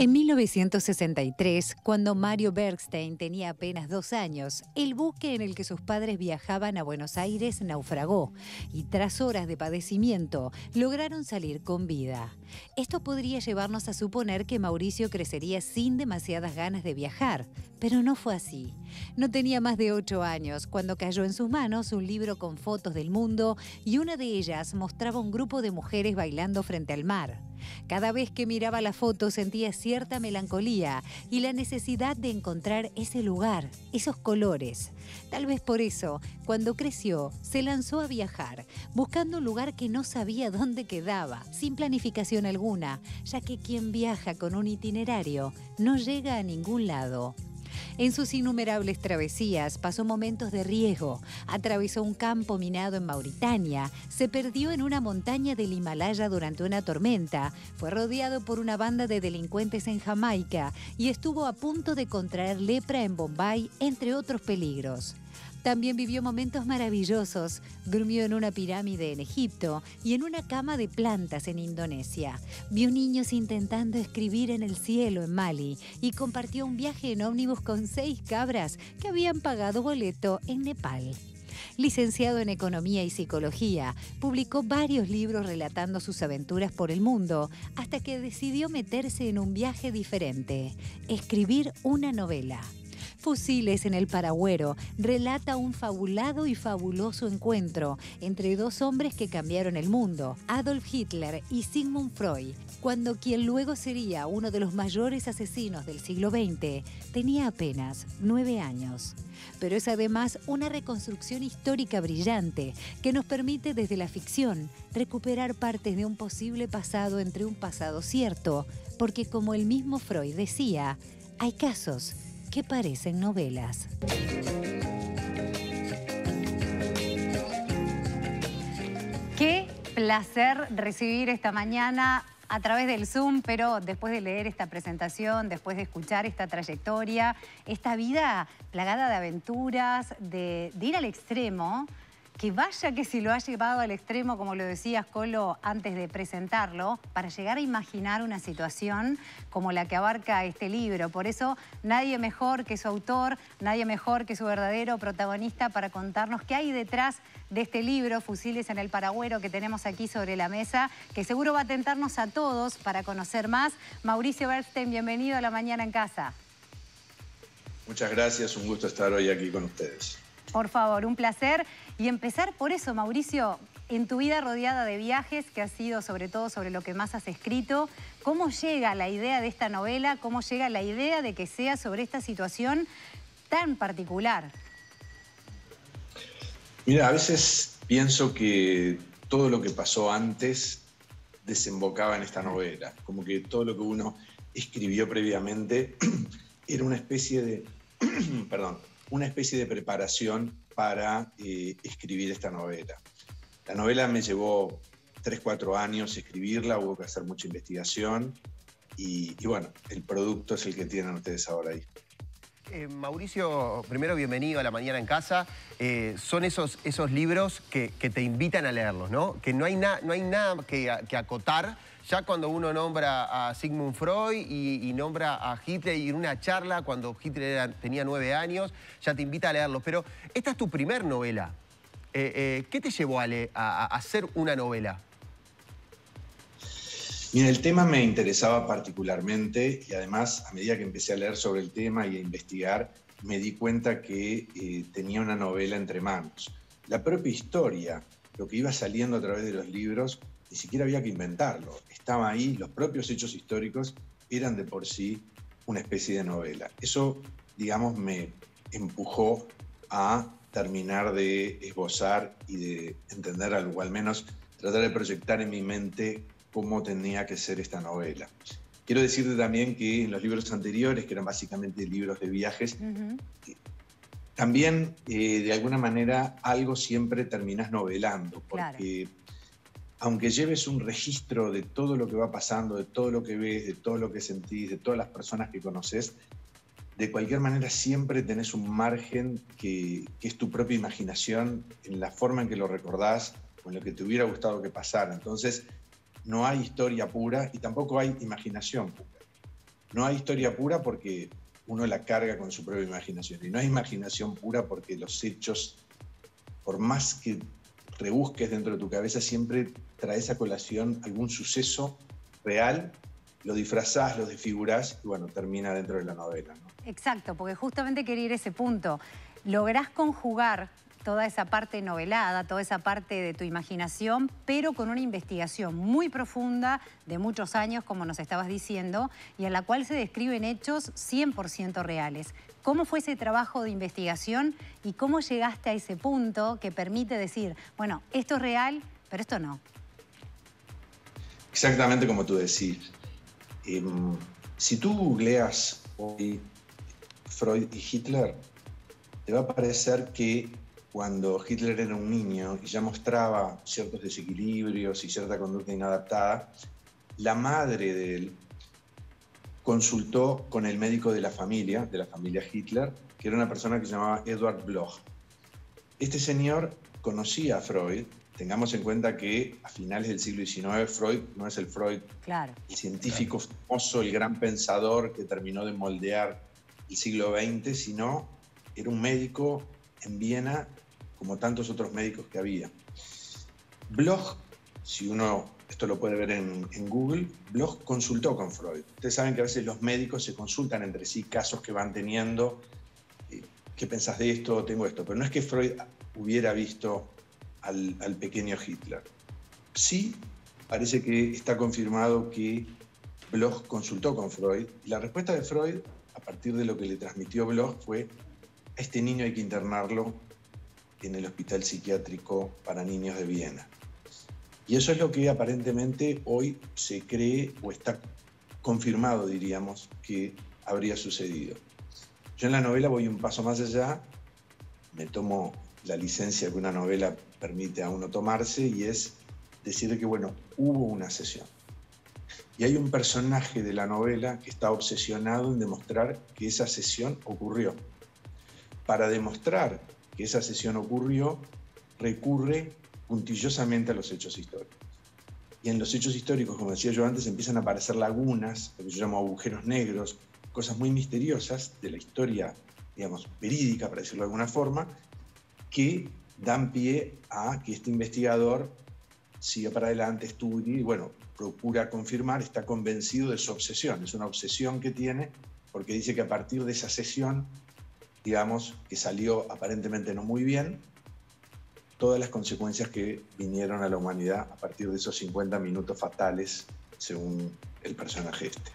En 1963, cuando Mario Bergstein tenía apenas 2 años, el buque en el que sus padres viajaban a Buenos Aires naufragó y tras horas de padecimiento lograron salir con vida. Esto podría llevarnos a suponer que Mauricio crecería sin demasiadas ganas de viajar, pero no fue así. No tenía más de 8 años cuando cayó en sus manos un libro con fotos del mundo y una de ellas mostraba un grupo de mujeres bailando frente al mar. Cada vez que miraba la foto sentía cierta melancolía y la necesidad de encontrar ese lugar, esos colores. Tal vez por eso, cuando creció, se lanzó a viajar, buscando un lugar que no sabía dónde quedaba, sin planificación alguna, ya que quien viaja con un itinerario no llega a ningún lado. En sus innumerables travesías pasó momentos de riesgo, atravesó un campo minado en Mauritania, se perdió en una montaña del Himalaya durante una tormenta, fue rodeado por una banda de delincuentes en Jamaica y estuvo a punto de contraer lepra en Bombay, entre otros peligros. También vivió momentos maravillosos, durmió en una pirámide en Egipto y en una cama de plantas en Indonesia. Vio niños intentando escribir en el cielo en Mali y compartió un viaje en ómnibus con 6 cabras que habían pagado boleto en Nepal. Licenciado en Economía y Psicología, publicó varios libros relatando sus aventuras por el mundo, hasta que decidió meterse en un viaje diferente, escribir una novela. Fusiles en el Paragüero relata un fabulado y fabuloso encuentro entre 2 hombres que cambiaron el mundo, Adolf Hitler y Sigmund Freud, cuando quien luego sería uno de los mayores asesinos del siglo XX tenía apenas 9 años. Pero es además una reconstrucción histórica brillante que nos permite desde la ficción recuperar partes de un posible pasado entre un pasado cierto, porque como el mismo Freud decía, hay casos que parecen novelas. Qué placer recibir esta mañana a través del Zoom, pero después de leer esta presentación, después de escuchar esta trayectoria, esta vida plagada de aventuras, de ir al extremo, que vaya que si lo ha llevado al extremo, como lo decías, Colo, antes de presentarlo, para llegar a imaginar una situación como la que abarca este libro. Por eso, nadie mejor que su autor, nadie mejor que su verdadero protagonista para contarnos qué hay detrás de este libro, Fusiles en el Paragüero, que tenemos aquí sobre la mesa, que seguro va a tentarnos a todos para conocer más. Mauricio Bergstein, bienvenido a La Mañana en Casa. Muchas gracias, un gusto estar hoy aquí con ustedes. Por favor, un placer. Y empezar por eso, Mauricio, en tu vida rodeada de viajes, que ha sido sobre todo sobre lo que más has escrito, ¿cómo llega la idea de esta novela? ¿Cómo llega la idea de que sea sobre esta situación tan particular? Mira, a veces pienso que todo lo que pasó antes desembocaba en esta novela. Como que todo lo que uno escribió previamente era una especie de... perdón. Una especie de preparación para escribir esta novela. La novela me llevó 3, 4 años escribirla, hubo que hacer mucha investigación y bueno, el producto es el que tienen ustedes ahora ahí. Mauricio, primero bienvenido a La Mañana en Casa. Son esos libros que te invitan a leerlos, ¿no? Que no hay nada que acotar. Ya cuando uno nombra a Sigmund Freud y nombra a Hitler y en una charla cuando Hitler tenía 9 años, ya te invita a leerlos. Pero esta es tu primer novela. ¿Qué te llevó a hacer una novela? Mira, el tema me interesaba particularmente y además a medida que empecé a leer sobre el tema y a investigar, me di cuenta que tenía una novela entre manos. La propia historia, lo que iba saliendo a través de los libros, ni siquiera había que inventarlo. Estaba ahí, los propios hechos históricos eran de por sí una especie de novela. Eso, digamos, me empujó a terminar de esbozar y de entender algo, al menos tratar de proyectar en mi mente cómo tenía que ser esta novela. Quiero decirte también que en los libros anteriores, que eran básicamente libros de viajes, también de alguna manera algo siempre terminás novelando, porque claro, aunque lleves un registro de todo lo que va pasando, de todo lo que ves, de todo lo que sentís, de todas las personas que conoces, de cualquier manera siempre tenés un margen que es tu propia imaginación en la forma en que lo recordás o en lo que te hubiera gustado que pasara. Entonces, no hay historia pura y tampoco hay imaginación pura. No hay historia pura porque uno la carga con su propia imaginación. Y no hay imaginación pura porque los hechos, por más que rebusques dentro de tu cabeza, siempre traes a colación algún suceso real, lo disfrazás, lo desfigurás y bueno, termina dentro de la novela, ¿no? Exacto, porque justamente quería ir a ese punto. Lográs conjugar toda esa parte novelada, toda esa parte de tu imaginación, pero con una investigación muy profunda de muchos años, como nos estabas diciendo, y en la cual se describen hechos 100% reales. ¿Cómo fue ese trabajo de investigación y cómo llegaste a ese punto que permite decir, bueno, esto es real, pero esto no? Exactamente como tú decís. Si tú googleas hoy Freud y Hitler, te va a parecer que cuando Hitler era un niño y ya mostraba ciertos desequilibrios y cierta conducta inadaptada, la madre de él consultó con el médico de la familia Hitler, que era una persona que se llamaba Edward Bloch. Este señor conocía a Freud. Tengamos en cuenta que a finales del siglo XIX Freud no es el Freud, claro, el científico famoso, el gran pensador que terminó de moldear el siglo XX, sino era un médico en Viena como tantos otros médicos que había. Bloch, si uno, esto lo puede ver en Google, Bloch consultó con Freud. Ustedes saben que a veces los médicos se consultan entre sí casos que van teniendo, ¿qué pensás de esto? Tengo esto. Pero no es que Freud hubiera visto al pequeño Hitler. Sí, parece que está confirmado que Bloch consultó con Freud y la respuesta de Freud, a partir de lo que le transmitió Bloch, fue: a este niño hay que internarlo en el Hospital Psiquiátrico para Niños de Viena. Y eso es lo que aparentemente hoy se cree o está confirmado, diríamos, que habría sucedido. Yo en la novela voy un paso más allá, me tomo la licencia que una novela permite a uno tomarse, y es decir que, bueno, hubo una sesión. Y hay un personaje de la novela que está obsesionado en demostrar que esa sesión ocurrió. Para demostrar que esa sesión ocurrió, recurre puntillosamente a los hechos históricos. Y en los hechos históricos, como decía yo antes, empiezan a aparecer lagunas, lo que yo llamo agujeros negros, cosas muy misteriosas de la historia, digamos, verídica, para decirlo de alguna forma, que dan pie a que este investigador siga para adelante, estudie y, bueno, procura confirmar, está convencido de su obsesión. Es una obsesión que tiene porque dice que a partir de esa sesión, digamos, que salió aparentemente no muy bien, todas las consecuencias que vinieron a la humanidad a partir de esos 50 minutos fatales, según el personaje este.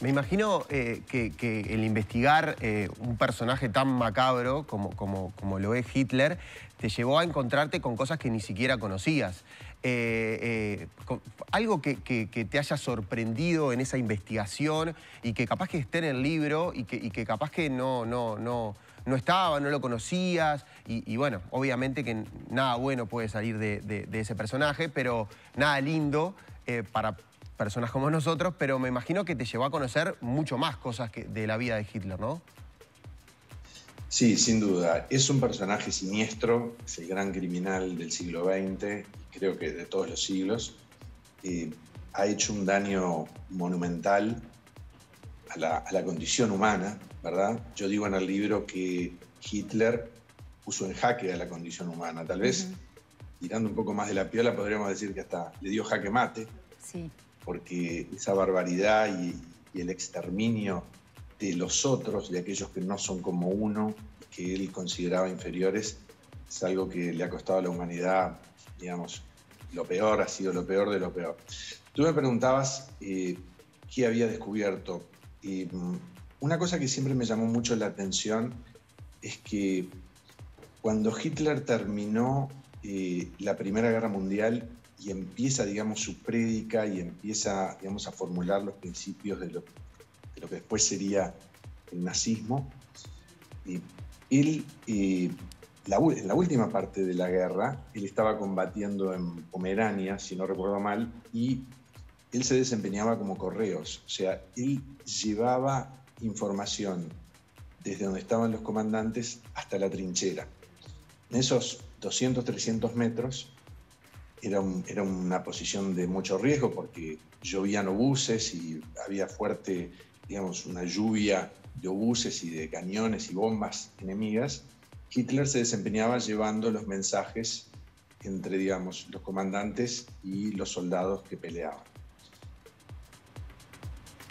Me imagino que el investigar un personaje tan macabro como lo es Hitler te llevó a encontrarte con cosas que ni siquiera conocías. Algo que te haya sorprendido en esa investigación y que capaz que esté en el libro y que capaz que no estaba, no lo conocías. Y bueno, obviamente que nada bueno puede salir de ese personaje, pero nada lindo para personas como nosotros, pero me imagino que te llevó a conocer mucho más cosas de la vida de Hitler, ¿no? Sí, sin duda. Es un personaje siniestro, es el gran criminal del siglo XX, creo que de todos los siglos. Ha hecho un daño monumental a la condición humana, ¿verdad? Yo digo en el libro que Hitler puso en jaque a la condición humana. Tal vez, tirando un poco más de la piola, podríamos decir que hasta le dio jaque mate. Sí. Porque esa barbaridad y el exterminio de los otros, de aquellos que no son como uno, que él consideraba inferiores, es algo que le ha costado a la humanidad, digamos, lo peor, ha sido lo peor de lo peor. Tú me preguntabas qué había descubierto. Una cosa que siempre me llamó mucho la atención es que cuando Hitler terminó la Primera Guerra Mundial y empieza, digamos, su prédica y empieza, digamos, a formular los principios de lo que después sería el nazismo, él, en la última parte de la guerra, él estaba combatiendo en Pomerania, si no recuerdo mal, y él se desempeñaba como correos. O sea, él llevaba información desde donde estaban los comandantes hasta la trinchera. En esos 200, 300 metros era una posición de mucho riesgo porque llovían obuses y había fuerte, digamos, una lluvia de obuses y de cañones y bombas enemigas, Hitler se desempeñaba llevando los mensajes entre, digamos, los comandantes y los soldados que peleaban.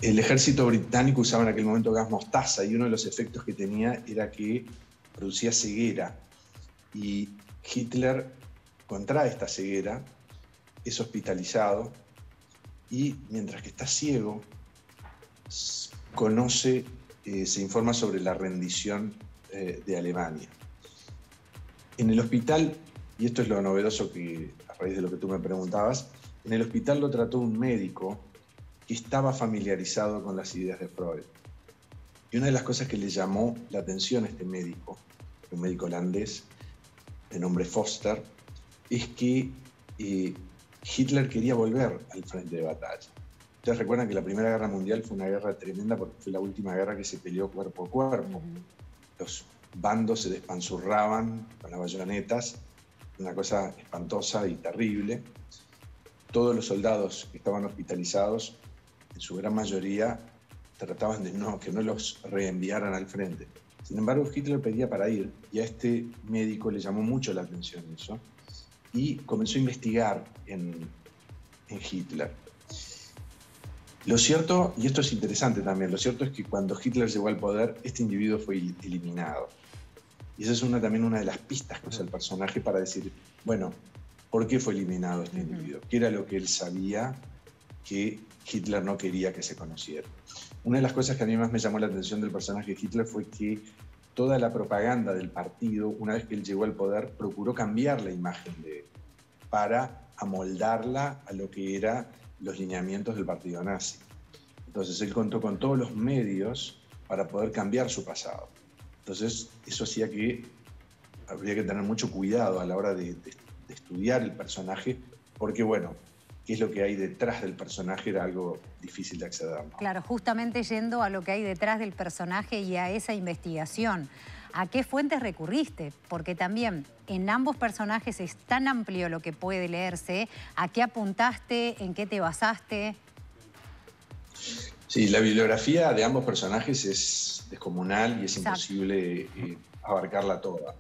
El ejército británico usaba en aquel momento gas mostaza y uno de los efectos que tenía era que producía ceguera. Y Hitler contrae esta ceguera, es hospitalizado y mientras que está ciego, conoce, se informa sobre la rendición de Alemania. En el hospital, y esto es lo novedoso que, a raíz de lo que tú me preguntabas, en el hospital lo trató un médico que estaba familiarizado con las ideas de Freud. Y una de las cosas que le llamó la atención a este médico, un médico holandés de nombre Foster, es que Hitler quería volver al frente de batalla. Ustedes recuerdan que la Primera Guerra Mundial fue una guerra tremenda porque fue la última guerra que se peleó cuerpo a cuerpo. Los bandos se despanzurraban con las bayonetas, una cosa espantosa y terrible. Todos los soldados que estaban hospitalizados, en su gran mayoría, trataban de que no los reenviaran al frente. Sin embargo, Hitler pedía para ir, y a este médico le llamó mucho la atención eso, y comenzó a investigar en Hitler. Lo cierto, y esto es interesante también, lo cierto es que cuando Hitler llegó al poder, este individuo fue eliminado. Y esa es también una de las pistas que usa el personaje para decir, bueno, ¿por qué fue eliminado este individuo? ¿Qué era lo que él sabía que Hitler no quería que se conociera? Una de las cosas que a mí más me llamó la atención del personaje de Hitler fue que toda la propaganda del partido, una vez que él llegó al poder, procuró cambiar la imagen de él para amoldarla a lo que eran los lineamientos del partido nazi. Entonces él contó con todos los medios para poder cambiar su pasado. Entonces eso hacía que habría que tener mucho cuidado a la hora de estudiar el personaje, porque bueno, qué es lo que hay detrás del personaje era algo difícil de acceder, ¿no? Claro, justamente yendo a lo que hay detrás del personaje y a esa investigación. ¿A qué fuentes recurriste? Porque también en ambos personajes es tan amplio lo que puede leerse. ¿A qué apuntaste? ¿En qué te basaste? Sí, la bibliografía de ambos personajes es descomunal y es imposible abarcarla toda.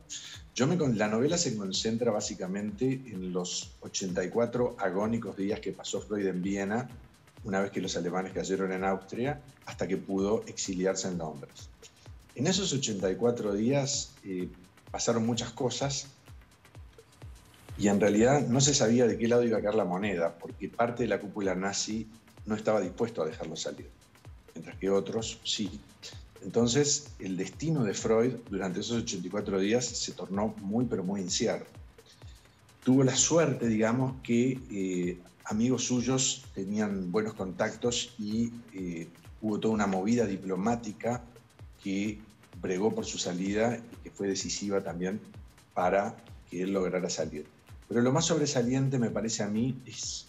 La novela se concentra básicamente en los 84 agónicos días que pasó Freud en Viena, una vez que los alemanes cayeron en Austria, hasta que pudo exiliarse en Londres. En esos 84 días pasaron muchas cosas y en realidad no se sabía de qué lado iba a caer la moneda, porque parte de la cúpula nazi no estaba dispuesto a dejarlo salir, mientras que otros sí. Entonces, el destino de Freud durante esos 84 días se tornó muy, pero muy incierto. Tuvo la suerte, digamos, que amigos suyos tenían buenos contactos y hubo toda una movida diplomática que bregó por su salida y que fue decisiva también para que él lograra salir. Pero lo más sobresaliente, me parece a mí, es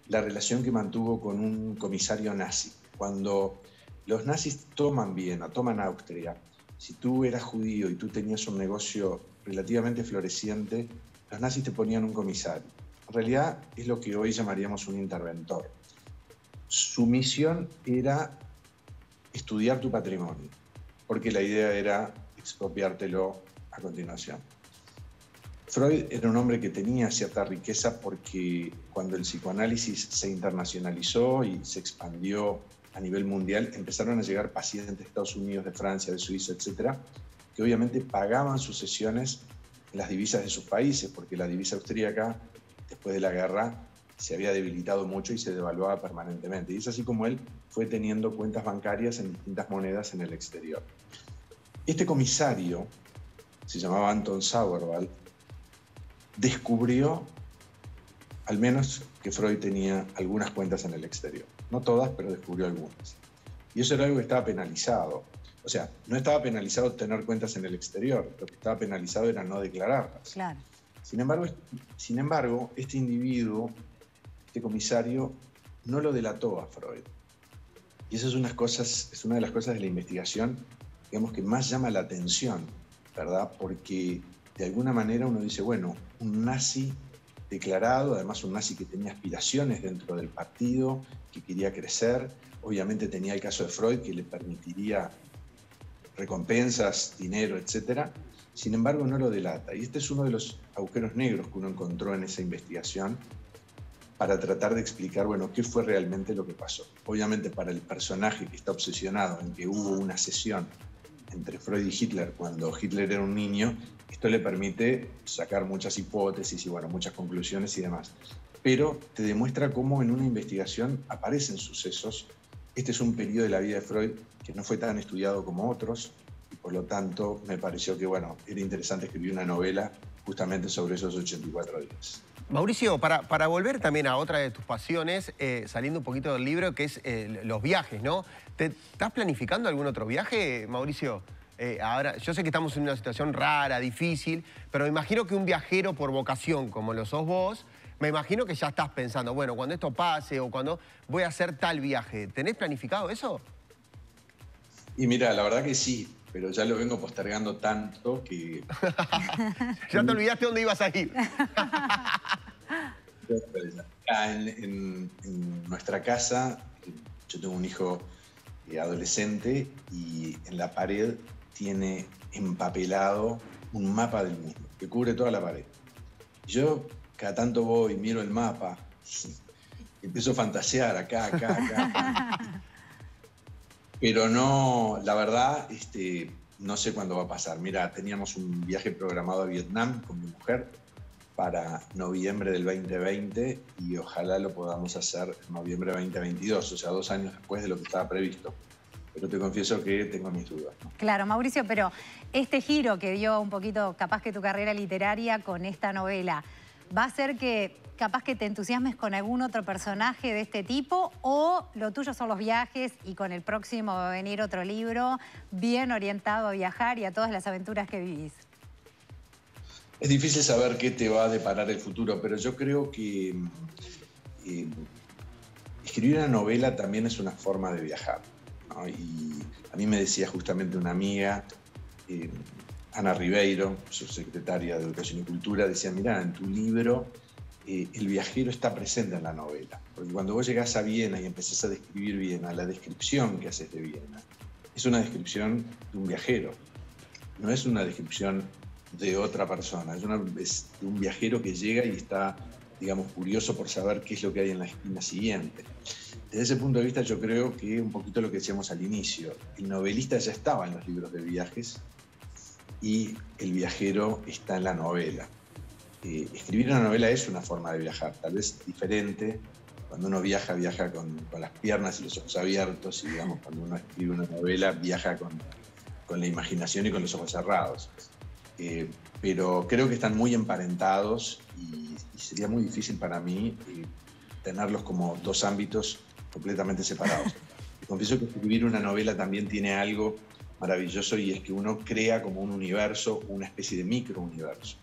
la relación que mantuvo con un comisario nazi. Cuando los nazis toman Viena, toman Austria, si tú eras judío y tú tenías un negocio relativamente floreciente, los nazis te ponían un comisario. En realidad es lo que hoy llamaríamos un interventor. Su misión era estudiar tu patrimonio, porque la idea era expropiártelo a continuación. Freud era un hombre que tenía cierta riqueza porque cuando el psicoanálisis se internacionalizó y se expandió a nivel mundial, empezaron a llegar pacientes de Estados Unidos, de Francia, de Suiza, etcétera, que obviamente pagaban sus sesiones en las divisas de sus países, porque la divisa austríaca, después de la guerra, se había debilitado mucho y se devaluaba permanentemente. Y es así como él fue teniendo cuentas bancarias en distintas monedas en el exterior. Este comisario, se llamaba Anton Sauerwald, descubrió, al menos, que Freud tenía algunas cuentas en el exterior. No todas, pero descubrió algunas. Y eso era algo que estaba penalizado. O sea, no estaba penalizado tener cuentas en el exterior, lo que estaba penalizado era no declararlas. Claro. Sin embargo, este individuo, este comisario, no lo delató a Freud. Y eso es una de las cosas de la investigación, digamos, que más llama la atención, ¿verdad? Porque de alguna manera uno dice, bueno, un nazi declarado, además un nazi que tenía aspiraciones dentro del partido, que quería crecer. Obviamente tenía el caso de Freud, que le permitiría recompensas, dinero, etc. Sin embargo, no lo delata. Y este es uno de los agujeros negros que uno encontró en esa investigación para tratar de explicar, bueno, qué fue realmente lo que pasó. Obviamente para el personaje que está obsesionado en que hubo una sesión entre Freud y Hitler cuando Hitler era un niño, esto le permite sacar muchas hipótesis y, bueno, muchas conclusiones y demás. Pero te demuestra cómo en una investigación aparecen sucesos. Este es un periodo de la vida de Freud que no fue tan estudiado como otros, y por lo tanto me pareció que, bueno, era interesante escribir una novela justamente sobre esos 84 días. Mauricio, para volver también a otra de tus pasiones, saliendo un poquito del libro, que es los viajes, ¿no? ¿Estás planificando algún otro viaje, Mauricio? Ahora, yo sé que estamos en una situación rara, difícil, pero me imagino que un viajero por vocación, como lo sos vos, me imagino que ya estás pensando, bueno, cuando esto pase o cuando voy a hacer tal viaje. ¿Tenés planificado eso? Y mira, la verdad que sí, pero ya lo vengo postergando tanto que... Ya te olvidaste dónde ibas a ir. En nuestra casa, yo tengo un hijo adolescente y en la pared tiene empapelado un mapa del mundo que cubre toda la pared. Yo cada tanto voy, miro el mapa, empiezo a fantasear acá. Pero no, la verdad, no sé cuándo va a pasar. Mira, teníamos un viaje programado a Vietnam con mi mujer para noviembre del 2020 y ojalá lo podamos hacer en noviembre de 2022, o sea, 2 años después de lo que estaba previsto. Pero te confieso que tengo mis dudas, ¿no? Claro, Mauricio, pero este giro que dio un poquito, capaz que tu carrera literaria con esta novela, ¿va a hacer que capaz que te entusiasmes con algún otro personaje de este tipo o lo tuyo son los viajes y con el próximo va a venir otro libro bien orientado a viajar y a todas las aventuras que vivís? Es difícil saber qué te va a deparar el futuro, pero yo creo que escribir una novela también es una forma de viajar, ¿no? Y a mí me decía justamente una amiga, Ana Ribeiro, subsecretaria de Educación y Cultura, decía, mirá, en tu libro el viajero está presente en la novela. Porque cuando vos llegás a Viena y empezás a describir Viena, la descripción que haces de Viena es una descripción de un viajero, no es una descripción de otra persona, es de un viajero que llega y está, digamos, curioso por saber qué es lo que hay en la esquina siguiente. Desde ese punto de vista yo creo que un poquito lo que decíamos al inicio, el novelista ya estaba en los libros de viajes y el viajero está en la novela. Escribir una novela es una forma de viajar, tal vez diferente. Cuando uno viaja con las piernas y los ojos abiertos, y digamos, cuando uno escribe una novela, viaja con la imaginación y con los ojos cerrados. Pero creo que están muy emparentados y sería muy difícil para mí tenerlos como dos ámbitos completamente separados. Confieso que escribir una novela también tiene algo maravilloso y es que uno crea como un universo, una especie de microuniverso.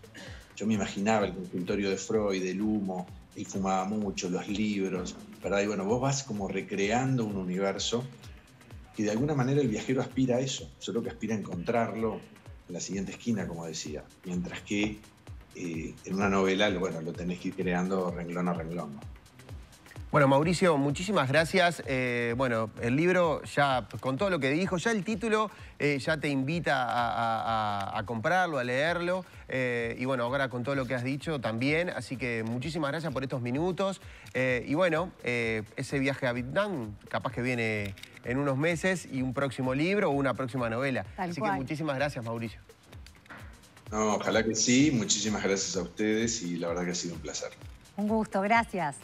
Yo me imaginaba el consultorio de Freud, el humo, él fumaba mucho, los libros, ¿verdad? Y bueno, vos vas como recreando un universo que de alguna manera el viajero aspira a eso, solo que aspira a encontrarlo en la siguiente esquina, como decía, mientras que en una novela, bueno, lo tenés que ir creando renglón a renglón, ¿no? Bueno, Mauricio, muchísimas gracias. Bueno, el libro ya, con todo lo que dijo, ya el título ya te invita a comprarlo, a leerlo. Y bueno, ahora con todo lo que has dicho también. Así que muchísimas gracias por estos minutos. Y bueno, ese viaje a Vietnam capaz que viene en unos meses y un próximo libro o una próxima novela. Así que muchísimas gracias, Mauricio. No, ojalá que sí. Muchísimas gracias a ustedes y la verdad que ha sido un placer. Un gusto, gracias.